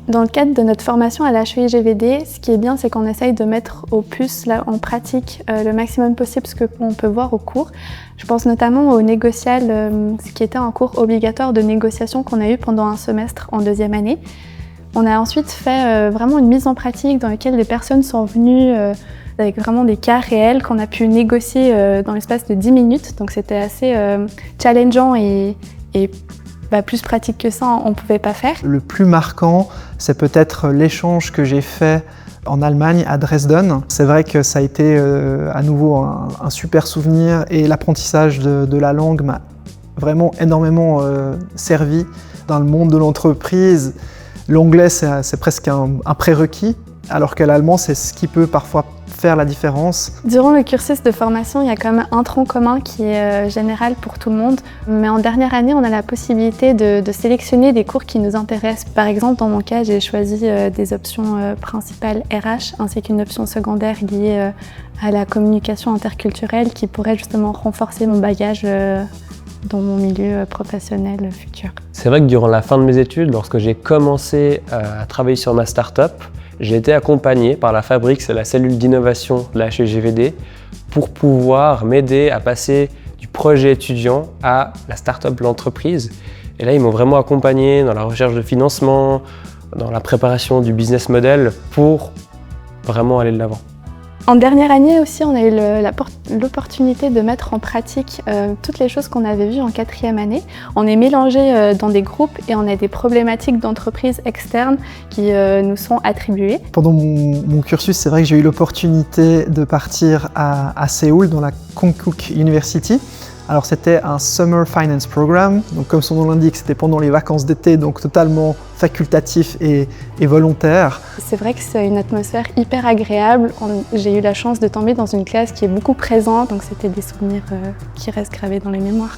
Dans le cadre de notre formation à l'HEI-GVD, ce qui est bien, c'est qu'on essaye de mettre au plus là, en pratique le maximum possible ce qu'on peut voir au cours. Je pense notamment au négocial, ce qui était un cours obligatoire de négociation qu'on a eu pendant un semestre en deuxième année. On a ensuite fait vraiment une mise en pratique dans laquelle les personnes sont venues avec vraiment des cas réels qu'on a pu négocier dans l'espace de 10 minutes. Donc c'était assez challengeant et plus pratique que ça, on ne pouvait pas faire. Le plus marquant, c'est peut-être l'échange que j'ai fait en Allemagne, à Dresden. C'est vrai que ça a été à nouveau un super souvenir et l'apprentissage de la langue m'a vraiment énormément servi. Dans le monde de l'entreprise, l'anglais c'est presque un prérequis, alors que l'allemand c'est ce qui peut parfois faire la différence. Durant le cursus de formation, il y a quand même un tronc commun qui est général pour tout le monde. Mais en dernière année, on a la possibilité de sélectionner des cours qui nous intéressent. Par exemple, dans mon cas, j'ai choisi des options principales RH ainsi qu'une option secondaire liée à la communication interculturelle qui pourrait justement renforcer mon bagage dans mon milieu professionnel futur. C'est vrai que durant la fin de mes études, lorsque j'ai commencé à travailler sur ma start-up, j'ai été accompagné par la Fabrique, c'est la cellule d'innovation de la HEI-GVD, pour pouvoir m'aider à passer du projet étudiant à la start-up, l'entreprise. Et là, ils m'ont vraiment accompagné dans la recherche de financement, dans la préparation du business model pour vraiment aller de l'avant. En dernière année aussi, on a eu l'opportunité de mettre en pratique toutes les choses qu'on avait vues en quatrième année. On est mélangés dans des groupes et on a des problématiques d'entreprises externes qui nous sont attribuées. Pendant mon cursus, c'est vrai que j'ai eu l'opportunité de partir à Séoul, dans la Konkuk University. Alors c'était un Summer Finance Program, donc comme son nom l'indique, c'était pendant les vacances d'été, donc totalement facultatif et volontaire. C'est vrai que c'est une atmosphère hyper agréable. J'ai eu la chance de tomber dans une classe qui est beaucoup présente, donc c'était des souvenirs qui restent gravés dans les mémoires.